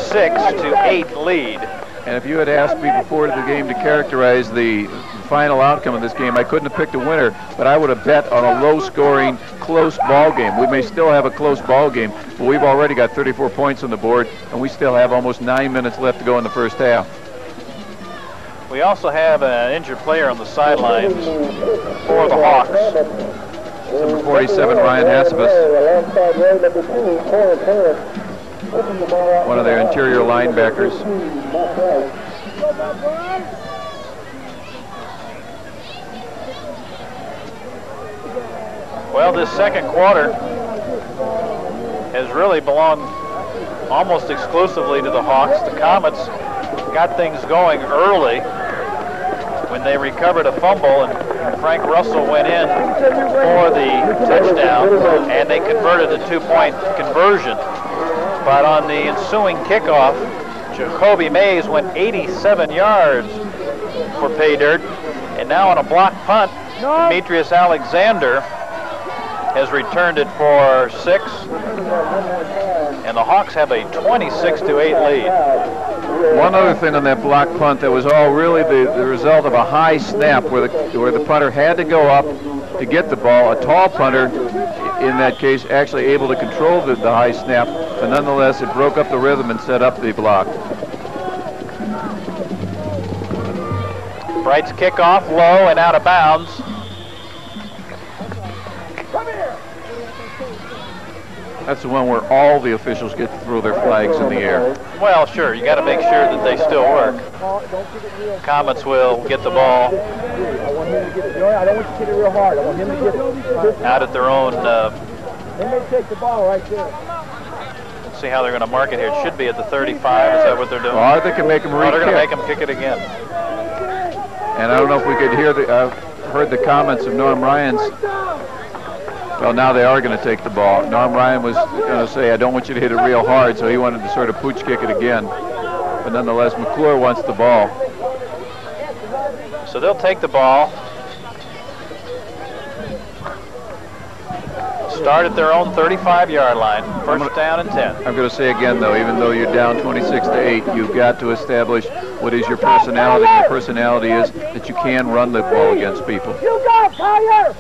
26-8 lead. And if you had asked me before the game to characterize the final outcome of this game, I couldn't have picked a winner, but I would have bet on a low-scoring, close ball game. We may still have a close ball game, but we've already got 34 points on the board, and we still have almost 9 minutes left to go in the first half. We also have an injured player on the sidelines for the Hawks. Number 47, Ryan Hassabus. One of their interior linebackers. Well, this second quarter has really belonged almost exclusively to the Hawks. The Comets got things going early when they recovered a fumble, and Frank Russell went in for the touchdown, and they converted a 2-point conversion. But on the ensuing kickoff, Jacoby Mays went 87 yards for pay dirt, and now on a block punt, Demetrius Alexander has returned it for 6, and the Hawks have a 26-8 lead. One other thing on that block punt, that was all really the result of a high snap where the punter had to go up to get the ball. A tall punter, in that case, actually able to control the high snap, but nonetheless it broke up the rhythm and set up the block. Bright's kickoff low and out of bounds. That's the one where all the officials get to throw their flags in the air. Well, sure, you got to make sure that they still work. Comets will get the ball out at their own. They may take the ball right there. Let's see how they're going to mark it here. It should be at the 35. Is that what they're doing? Or they can make them re-kick. They're going to make them kick it again. And I don't know if we could hear heard the comments of Norm Ryan's. Well, now they are going to take the ball. Norm Ryan was going to say, I don't want you to hit it real hard, so he wanted to sort of pooch kick it again. But nonetheless, McCluer wants the ball. So they'll take the ball. Start at their own 35-yard line. First down and 10. I'm going to say again, though, even though you're down 26-8, you've got to establish what is your personality. Your personality is that you can run the ball against people. You got fire!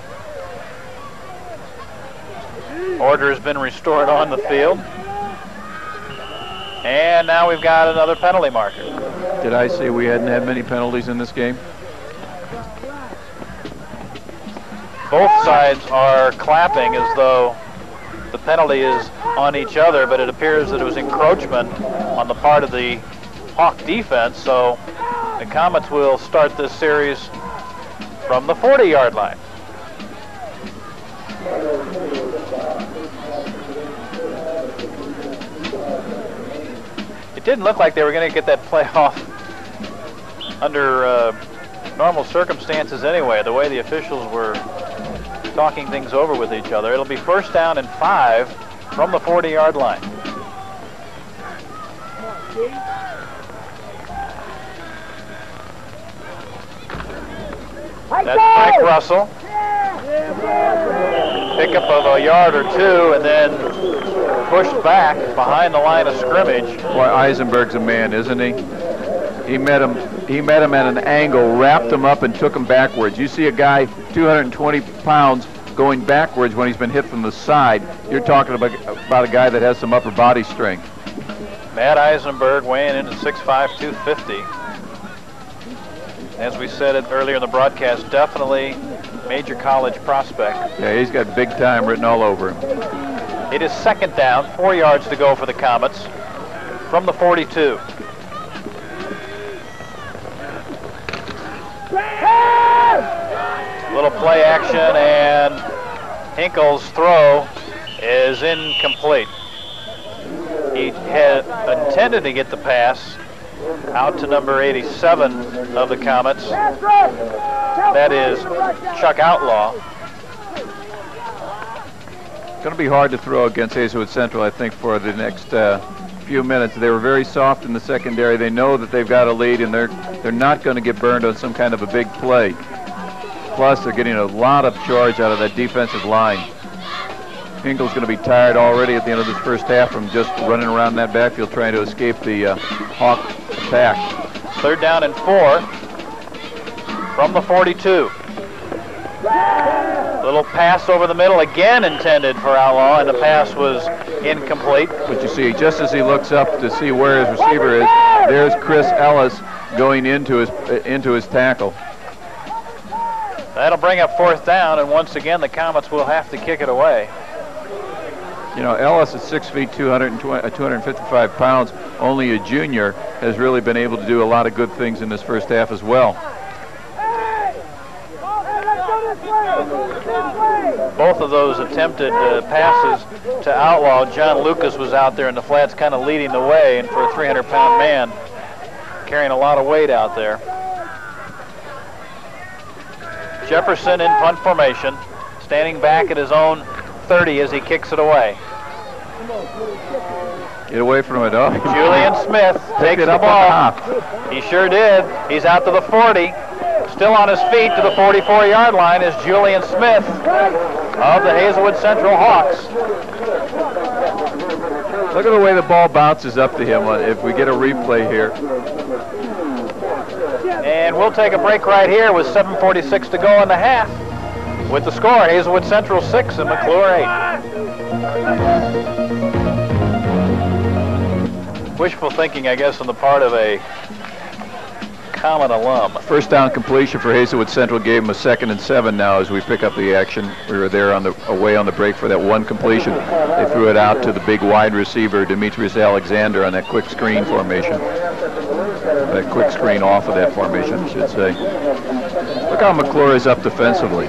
Order has been restored on the field. And now we've got another penalty marker. Did I say we hadn't had many penalties in this game? Both sides are clapping as though the penalty is on each other, but it appears that it was encroachment on the part of the Hawk defense, so the Comets will start this series from the 40-yard line. It didn't look like they were going to get that play off under normal circumstances anyway, the way the officials were talking things over with each other. It'll be first down and 5 from the 40-yard line. That's Frank Russell. Pickup of a yard or two, and then pushed back behind the line of scrimmage. Boy, Eisenberg's a man, isn't he? He met him at an angle, wrapped him up, and took him backwards. You see a guy 220 pounds going backwards when he's been hit from the side. You're talking about a guy that has some upper body strength. Matt Eisenberg weighing in at 6'5", 250. As we said it earlier in the broadcast, definitely major college prospect. Yeah, he's got big time written all over him. It is second down, 4 yards to go for the Comets from the 42. Little play action, and Hinkle's throw is incomplete. He had intended to get the pass out to number 87 of the Comets. That is Chuck Outlaw. It's going to be hard to throw against Hazelwood Central, I think, for the next few minutes. They were very soft in the secondary. They know that they've got a lead, and they're not going to get burned on some kind of a big play. Plus, they're getting a lot of charge out of that defensive line. Hinkle's going to be tired already at the end of this first half from just running around that backfield trying to escape the Hawk attack. 3rd down and 4 from the 42. Little pass over the middle again intended for Outlaw, and the pass was incomplete. But you see, just as he looks up to see where his receiver is, there's Chris Ellis going into his tackle. That'll bring up 4th down, and once again the Comets will have to kick it away. You know, Ellis at 6 feet, 255 pounds, only a junior, has really been able to do a lot of good things in this first half as well. Both of those attempted passes to Outlaw. John Lucas was out there in the flats kind of leading the way, and for a 300-pound man, carrying a lot of weight out there. Jefferson in punt formation, standing back at his own 30 as he kicks it away. Get away from it, oh. Julian Smith takes the ball. He sure did. He's out to the 40. Still on his feet to the 44-yard line is Julian Smith of the Hazelwood Central Hawks. Look at the way the ball bounces up to him if we get a replay here. And we'll take a break right here with 7:46 to go in the half. With the score, Hazelwood Central 6 and McCluer 8. Wishful thinking, I guess, on the part of a Comet alum. First down completion for Hazelwood Central gave him a 2nd and 7 now as we pick up the action. We were there away on the break for that one completion. They threw it out to the big wide receiver, Demetrius Alexander, on that quick screen formation. That quick screen off of that formation, I should say. Look how McCluer is up defensively.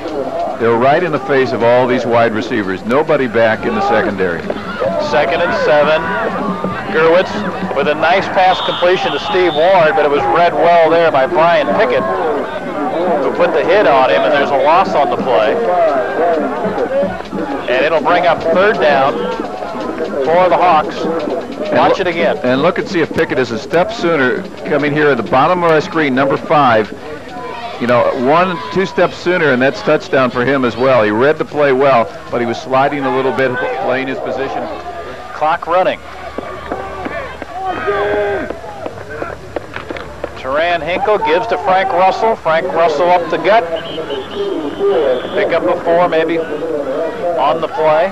They're right in the face of all these wide receivers. Nobody back in the secondary. 2nd and 7. Gerwitz with a nice pass completion to Steve Ward, but it was read well there by Brian Pickett, who put the hit on him, and there's a loss on the play. And it'll bring up 3rd down for the Hawks. Watch it again. And look and see if Pickett is a step sooner coming here at the bottom of our screen, number 5. You know, 1-2 steps sooner, and that's touchdown for him as well. He read the play well, but he was sliding a little bit, playing his position. Clock running. Teran Hinkle gives to Frank Russell. Frank Russell up the gut. Pick up a 4 maybe on the play.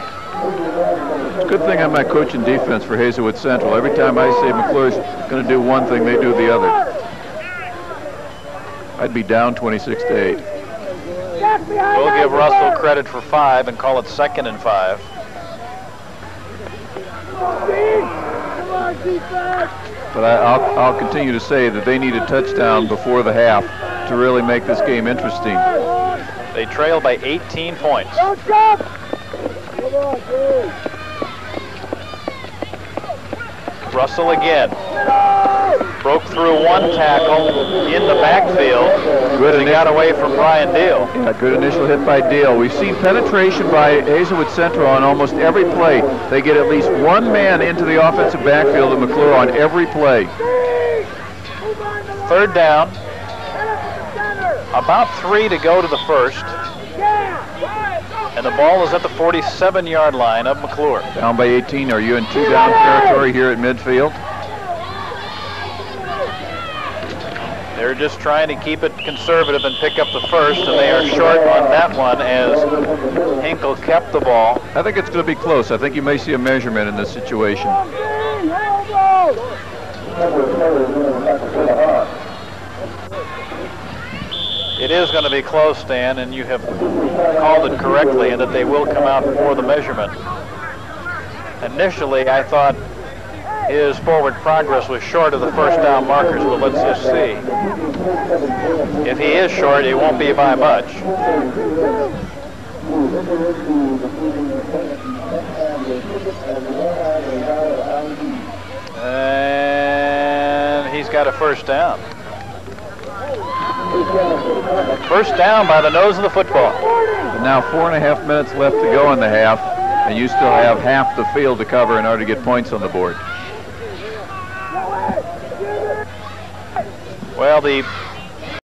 It's a good thing I'm not coaching defense for Hazelwood Central. Every time I say McCluer's going to do one thing, they do the other. I'd be down 26-8. We'll give Russell credit for 5 and call it 2nd and 5. But I'll continue to say that they need a touchdown before the half to really make this game interesting. They trail by 18 points. Russell again. Broke through one tackle in the backfield. He got away from Brian Deal. Yeah, good initial hit by Deal. We've seen penetration by Hazelwood Central on almost every play. They get at least one man into the offensive backfield of McCluer on every play. 3rd down. About 3 to go to the 1st. And the ball is at the 47-yard line of McCluer. Down by 18. Are you in 2-down territory here at midfield? They're just trying to keep it conservative and pick up the 1st, and they are short on that one as Hinkle kept the ball. I think it's going to be close. I think you may see a measurement in this situation. It is going to be close, Stan, and you have called it correctly in that they will come out before the measurement. Initially, I thought his forward progress was short of the 1st down markers, but let's just see. If he is short, it won't be by much. And he's got a 1st down. 1st down by the nose of the football. But now 4.5 minutes left to go in the half, and you still have half the field to cover in order to get points on the board. Well, the